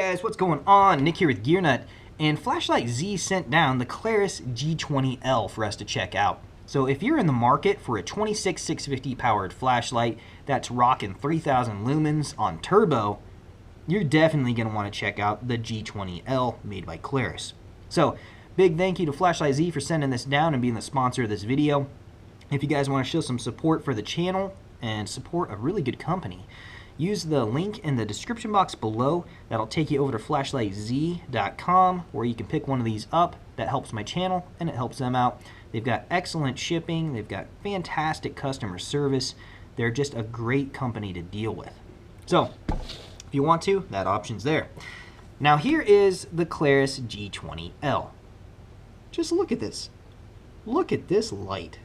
guys, what's going on? Nick here with GearNut, and Flashlight Z sent down the Klarus G20L for us to check out. So if you're in the market for a 26650 powered flashlight that's rocking 3000 lumens on turbo, you're definitely going to want to check out the G20L made by Klarus. So big thank you to Flashlight Z for sending this down and being the sponsor of this video. If you guys want to show some support for the channel and support a really good company, use the link in the description box below. That'll take you over to flashlightzz.com where you can pick one of these up. That helps my channel and it helps them out. They've got excellent shipping. They've got fantastic customer service. They're just a great company to deal with. So if you want to, that option's there. Now here is the Klarus G20L. Just look at this. Look at this light.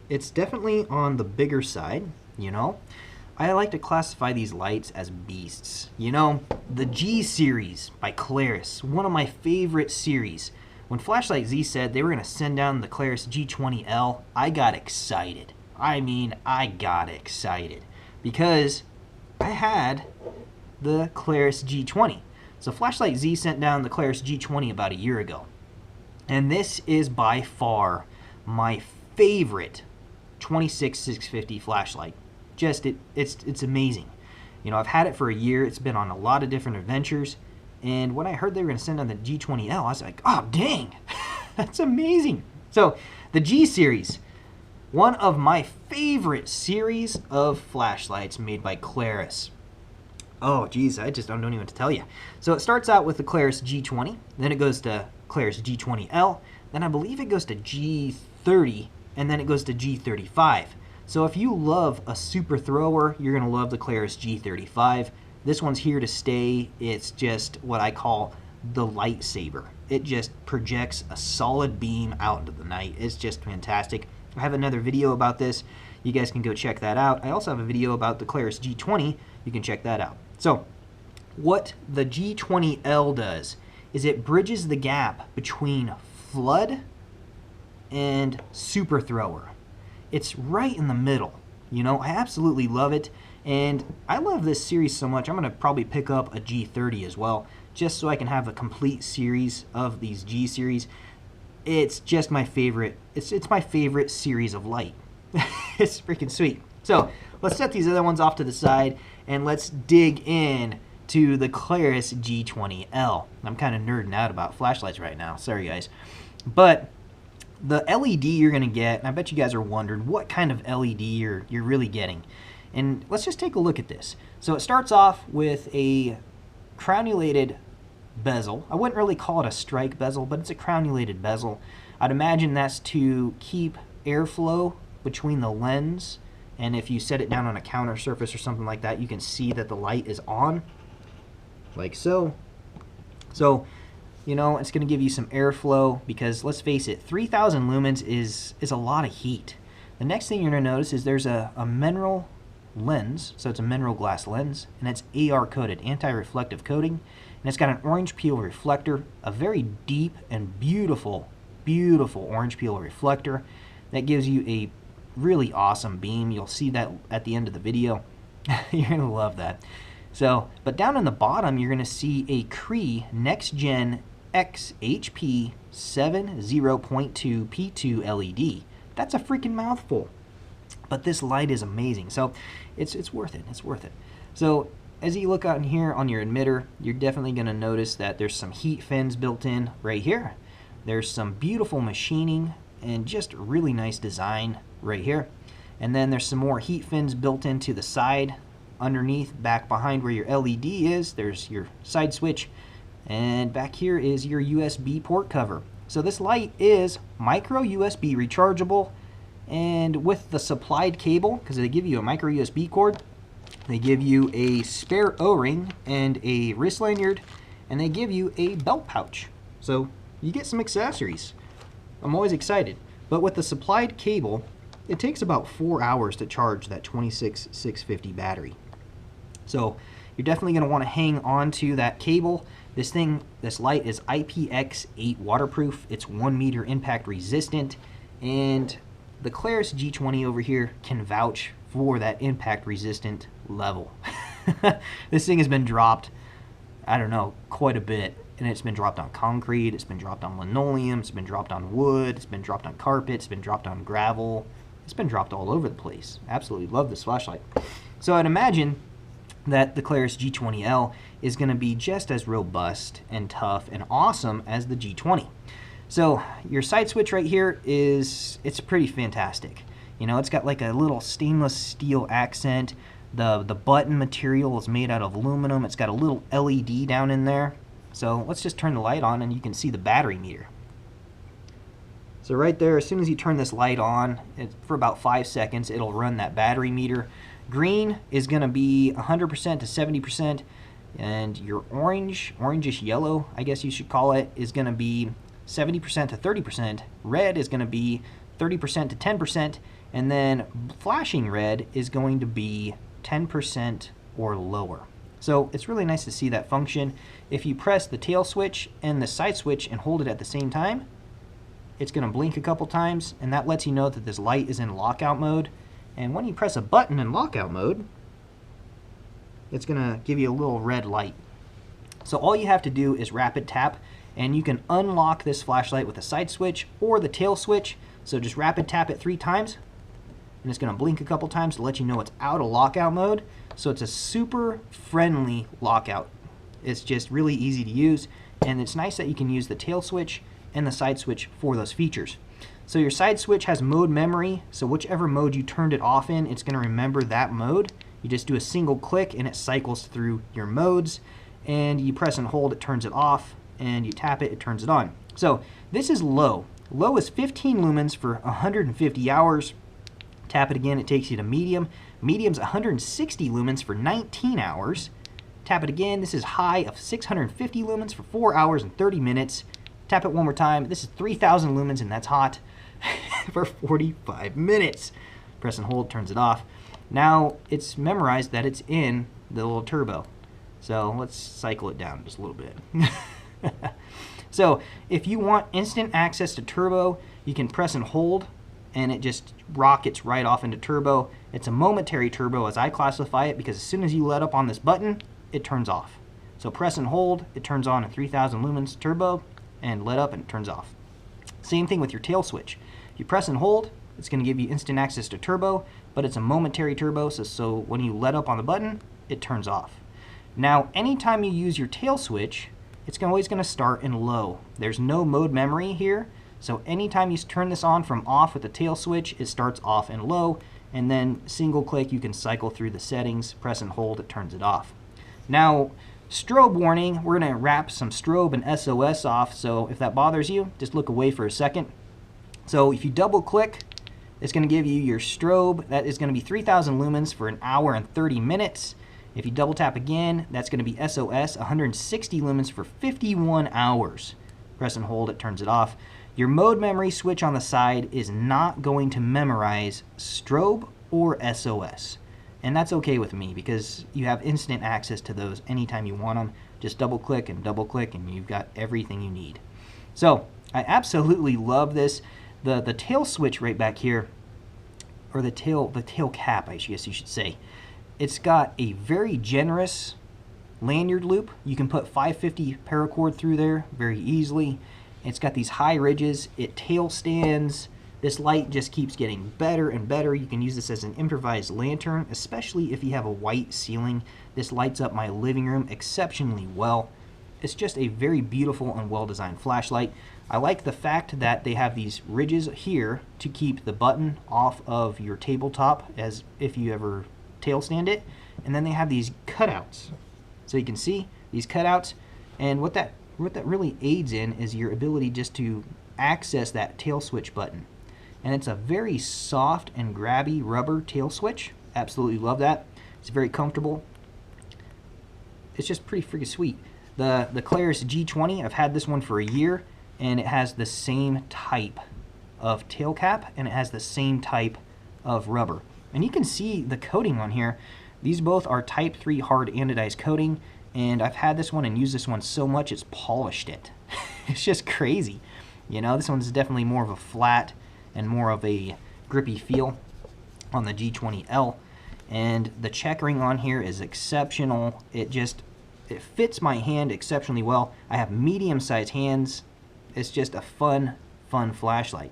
It's definitely on the bigger side, you know. I like to classify these lights as beasts. You know, the G series by Klarus, one of my favorite series. When Flashlight Z said they were going to send down the Klarus G20L, I got excited. I mean, I got excited because I had the Klarus G20. So Flashlight Z sent down the Klarus G20 about a year ago. And this is by far my favorite 26650 flashlight. Just it's amazing. You know, I've had it for a year. It's been on a lot of different adventures, and when I heard they were going to send on the G20L, I was like, oh dang, that's amazing. So the G series, one of my favorite series of flashlights made by Klarus. Oh geez, I just don't know what to tell you. So it starts out with the Klarus G20, then it goes to Klarus G20L, then I believe it goes to G30, and then it goes to G35. So if you love a super thrower, you're going to love the Klarus G35. This one's here to stay. It's just what I call the lightsaber. It just projects a solid beam out into the night. It's just fantastic. I have another video about this. You guys can go check that out. I also have a video about the Klarus G20. You can check that out. So what the G20L does is it bridges the gap between flood and super thrower. It's right in the middle. You know, I absolutely love it, and I love this series so much I'm going to probably pick up a G30 as well, just so I can have a complete series of these G series. It's just my favorite. It's my favorite series of light. It's freaking sweet. So let's set these other ones off to the side and let's dig in to the Klarus G20L. I'm kind of nerding out about flashlights right now. Sorry guys. But the LED you're going to get, and I bet you guys are wondering what kind of LED you're really getting. And let's just take a look at this. So it starts off with a cranulated bezel. I wouldn't really call it a strike bezel, but it's a cranulated bezel. I'd imagine that's to keep airflow between the lens, and if you set it down on a counter surface or something like that, you can see that the light is on, like so. So you know, it's going to give you some airflow because, let's face it, 3000 lumens is a lot of heat. The next thing you're going to notice is there's a mineral lens, so it's a mineral glass lens, and it's AR coated, anti-reflective coating, and it's got an orange peel reflector, a very deep and beautiful, beautiful orange peel reflector that gives you a really awesome beam. You'll see that at the end of the video. You're going to love that. So, but down in the bottom, you're going to see a Cree Next Gen XHP 70.2 P2 LED. That's a freaking mouthful. But this light is amazing. So it's worth it. It's worth it. So as you look out in here on your emitter, you're definitely going to notice that there's some heat fins built in right here. There's some beautiful machining and just really nice design right here. And then there's some more heat fins built into the side. Underneath, back behind where your LED is, there's your side switch, and back here is your USB port cover. So this light is micro USB rechargeable, and with the supplied cable, because they give you a micro USB cord, they give you a spare O-ring and a wrist lanyard, and they give you a belt pouch. So you get some accessories. I'm always excited. But with the supplied cable, it takes about 4 hours to charge that 26650 battery. So you're definitely going to want to hang on to that cable. This light is IPX8 waterproof. It's 1 meter impact resistant, and the Klarus G20 over here can vouch for that impact resistant level. This thing has been dropped, I don't know, quite a bit. And it's been dropped on concrete, it's been dropped on linoleum, it's been dropped on wood, it's been dropped on carpet, it's been dropped on gravel. It's been dropped all over the place. Absolutely love this flashlight. So I'd imagine that the Klarus G20L is going to be just as robust and tough and awesome as the G20. So your side switch right here it's pretty fantastic. You know, it's got like a little stainless steel accent. The button material is made out of aluminum. It's got a little LED down in there. So let's just turn the light on and you can see the battery meter. So right there, as soon as you turn this light on, for about 5 seconds, it'll run that battery meter. Green is going to be 100% to 70%, and your orangish yellow, I guess you should call it, is going to be 70% to 30%. Red is going to be 30% to 10%, and then flashing red is going to be 10% or lower. So it's really nice to see that function. If you press the tail switch and the side switch and hold it at the same time, it's going to blink a couple times, and that lets you know that this light is in lockout mode. And when you press a button in lockout mode, it's going to give you a little red light. So all you have to do is rapid tap, and you can unlock this flashlight with the side switch or the tail switch. So just rapid tap it 3 times, and it's going to blink a couple times to let you know it's out of lockout mode. So it's a super friendly lockout. It's just really easy to use, and it's nice that you can use the tail switch and the side switch for those features. So your side switch has mode memory, so whichever mode you turned it off in, it's going to remember that mode. You just do a single click and it cycles through your modes, and you press and hold, it turns it off, and you tap it, it turns it on. So this is low. Low is 15 lumens for 150 hours. Tap it again, it takes you to medium. Medium's 160 lumens for 19 hours. Tap it again, this is high of 650 lumens for 4 hours and 30 minutes. Tap it one more time, this is 3000 lumens, and that's hot, for 45 minutes. Press and hold, turns it off. Now it's memorized that it's in the little turbo. So let's cycle it down just a little bit. So if you want instant access to turbo, you can press and hold, and it just rockets right off into turbo. It's a momentary turbo as I classify it, because as soon as you let up on this button, it turns off. So press and hold, it turns on a 3000 lumens turbo, and let up and it turns off. Same thing with your tail switch. You press and hold, it's going to give you instant access to turbo, but it's a momentary turbo, so when you let up on the button, it turns off. Now, anytime you use your tail switch, it's always going to start in low. There's no mode memory here, so anytime you turn this on from off with the tail switch, it starts off in low, and then single click, you can cycle through the settings, press and hold, it turns it off. Now, strobe warning, we're going to wrap some strobe and SOS off, so if that bothers you, just look away for a second. So if you double click, it's going to give you your strobe. That is going to be 3000 lumens for 1 hour and 30 minutes. If you double tap again, that's going to be SOS, 160 lumens for 51 hours. Press and hold, it turns it off. Your mode memory switch on the side is not going to memorize strobe or SOS. And that's okay with me, because you have instant access to those anytime you want them. Just double click, and you've got everything you need. So I absolutely love this. The tail switch right back here, or the tail cap, I guess you should say. It's got a very generous lanyard loop. You can put 550 paracord through there very easily. It's got these high ridges. It tail stands. This light just keeps getting better and better. You can use this as an improvised lantern, especially if you have a white ceiling. This lights up my living room exceptionally well. It's just a very beautiful and well-designed flashlight. I like the fact that they have these ridges here to keep the button off of your tabletop, as if you ever tail stand it. And then they have these cutouts. So you can see these cutouts, and what that really aids in is your ability just to access that tail switch button. And it's a very soft and grabby rubber tail switch. Absolutely love that. It's very comfortable. It's just pretty freaking sweet. The Klarus G20, I've had this one for a year, and it has the same type of tail cap, and it has the same type of rubber. And you can see the coating on here. These both are Type 3 hard anodized coating, and I've had this one and used this one so much it's polished it. It's just crazy. You know, this one's definitely more of a flat and more of a grippy feel on the G20L. and the checkering on here is exceptional. It fits my hand exceptionally well. I have medium-sized hands. It's just a fun flashlight.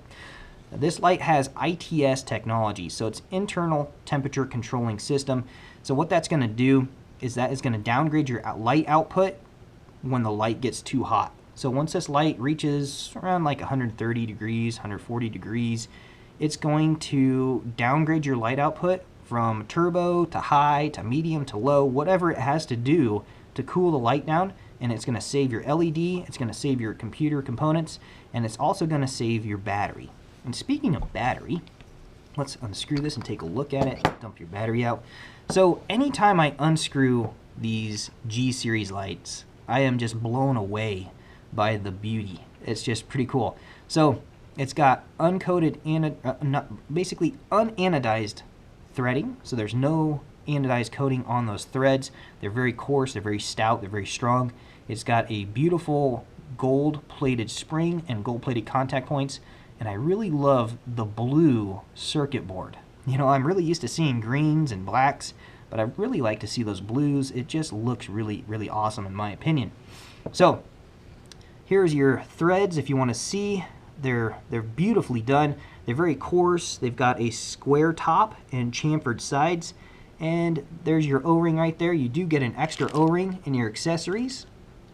This light has ITS technology, so it's internal temperature controlling system. So what that's going to do is that is going to downgrade your light output when the light gets too hot. So once this light reaches around like 130 degrees, 140 degrees, it's going to downgrade your light output from turbo to high to medium to low, whatever it has to do to cool the light down, and it's going to save your LED, it's going to save your computer components, and it's also going to save your battery. And speaking of battery, let's unscrew this and take a look at it, dump your battery out. So anytime I unscrew these G series lights, I am just blown away by the beauty. It's just pretty cool. So it's got uncoated, basically unanodized threading, so there's no anodized coating on those threads. They're very coarse, they're very stout, they're very strong. It's got a beautiful gold-plated spring and gold-plated contact points, and I really love the blue circuit board. You know, I'm really used to seeing greens and blacks, but I really like to see those blues. It just looks really, really awesome in my opinion. So here's your threads if you want to see. They're beautifully done. They're very coarse. They've got a square top and chamfered sides. And there's your O-ring right there. You do get an extra O-ring in your accessories.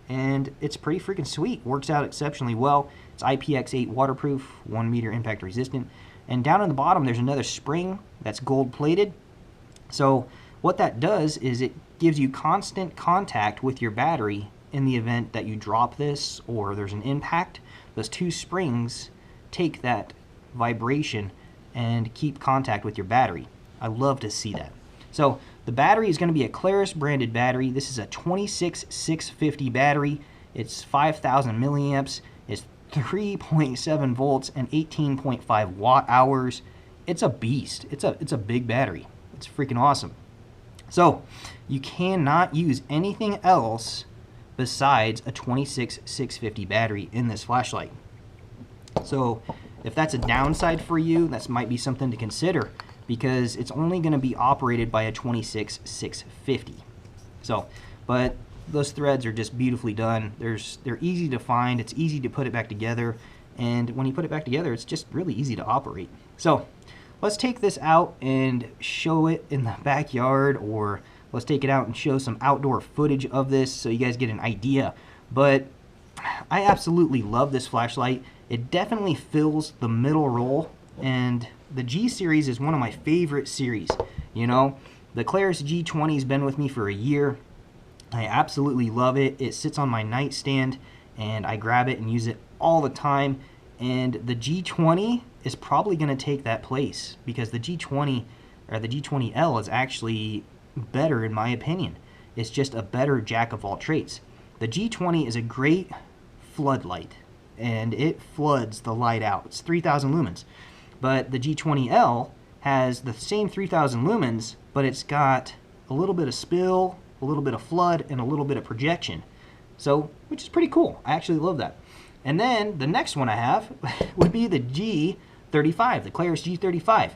And it's pretty freaking sweet. Works out exceptionally well. It's IPX8 waterproof, 1 meter impact resistant. And down on the bottom there's another spring that's gold plated. So what that does is it gives you constant contact with your battery in the event that you drop this or there's an impact. Those two springs take that vibration and keep contact with your battery. I love to see that. So the battery is going to be a Klarus branded battery. This is a 26650 battery. It's 5,000 milliamps. It's 3.7 volts and 18.5 watt hours. It's a beast. It's a big battery. It's freaking awesome. So you cannot use anything else besides a 26650 battery in this flashlight. So if that's a downside for you, that might be something to consider, because it's only going to be operated by a 26650. So, but those threads are just beautifully done. They're easy to find. It's easy to put it back together, and when you put it back together, it's just really easy to operate. So let's take this out and show it in the backyard, or let's take it out and show some outdoor footage of this so you guys get an idea. But I absolutely love this flashlight. It definitely fills the middle role, and the G series is one of my favorite series. You know, the Klarus G20 has been with me for a year. I absolutely love it. It sits on my nightstand and I grab it and use it all the time. And the G20 is probably going to take that place, because the G20 or the G20L is actually better in my opinion. It's just a better jack of all trades. The G20 is a great floodlight and it floods the light out. It's 3,000 lumens. But the G20L has the same 3,000 lumens, but it's got a little bit of spill, a little bit of flood, and a little bit of projection. So, which is pretty cool. I actually love that. And then the next one I have would be the G35, the Klarus G35.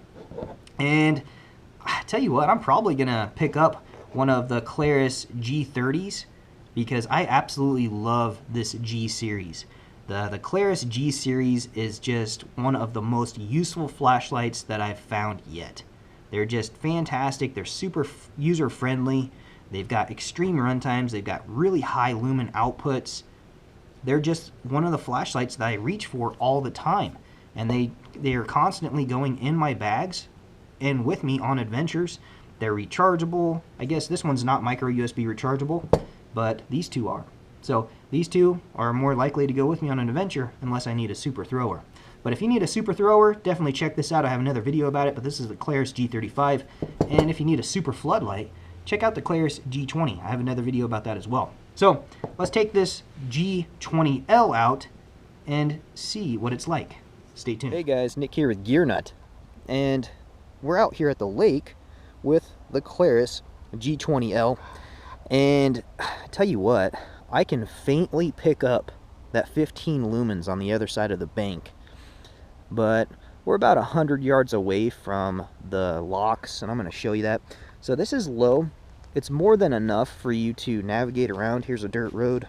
And I tell you what, I'm probably going to pick up one of the Klarus G30s, because I absolutely love this G series. The Klarus G series is just one of the most useful flashlights that I've found yet. They're just fantastic. They're super user-friendly. They've got extreme run times. They've got really high lumen outputs. They're just one of the flashlights that I reach for all the time. And they are constantly going in my bags and with me on adventures. They're rechargeable. I guess this one's not micro USB rechargeable, but these two are. So these two are more likely to go with me on an adventure unless I need a super thrower. But if you need a super thrower, definitely check this out. I have another video about it, but this is the Klarus G35. And if you need a super floodlight, check out the Klarus G20. I have another video about that as well. So let's take this G20L out and see what it's like. Stay tuned. Hey guys, Nick here with Gear Nut. And we're out here at the lake with the Klarus G20L. And I tell you what, I can faintly pick up that 15 lumens on the other side of the bank, but we're about 100 yards away from the locks, and I'm going to show you that. So this is low. It's more than enough for you to navigate around. Here's a dirt road.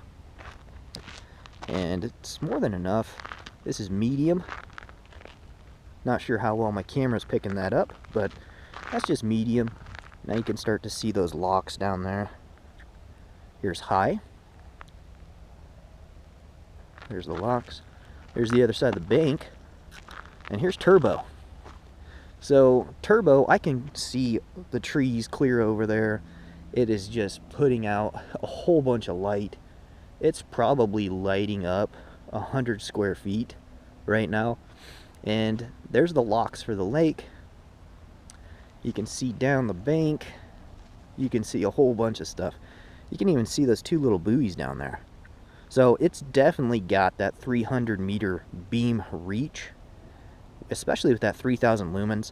And it's more than enough. This is medium. Not sure how well my camera's picking that up, but that's just medium. Now you can start to see those locks down there. Here's high. There's the locks. There's the other side of the bank. And here's turbo. So turbo, I can see the trees clear over there. It is just putting out a whole bunch of light. It's probably lighting up 100 square feet right now. And there's the locks for the lake. You can see down the bank. You can see a whole bunch of stuff. You can even see those two little buoys down there. So it's definitely got that 300 meter beam reach, especially with that 3000 lumens.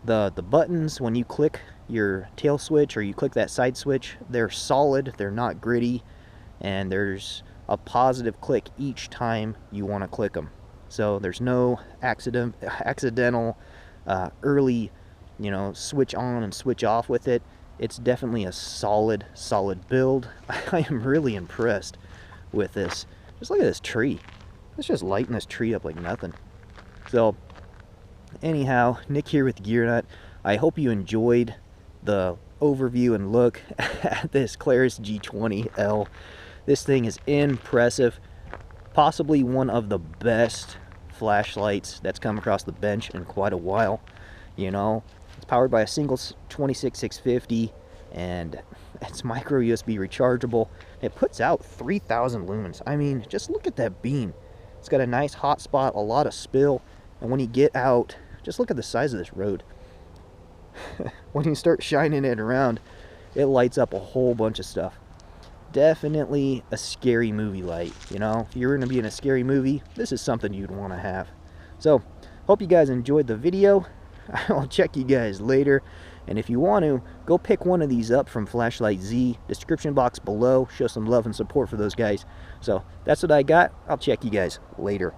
The buttons, when you click your tail switch or you click that side switch, they're solid, they're not gritty, and there's a positive click each time you want to click them. So there's no accidental early, switch on and switch off with it. It's definitely a solid build. I am really impressed with this. Just look at this tree. Let's just lighten this tree up like nothing. So anyhow, Nick here with GearNut. I hope you enjoyed the overview and look at this Klarus G20L. This thing is impressive. Possibly one of the best flashlights that's come across the bench in quite a while. It's powered by a single 26650 and it's micro USB rechargeable. It puts out 3000 lumens. I mean, just look at that beam. It's got a nice hot spot, a lot of spill, and when you get out, just look at the size of this road. When you start shining it around, it lights up a whole bunch of stuff. Definitely a scary movie light. If you're going to be in a scary movie, this is something you'd want to have. So, hope you guys enjoyed the video. I'll check you guys later. And if you want to, go pick one of these up from Flashlight Z. Description box below. Show some love and support for those guys. So, that's what I got. I'll check you guys later.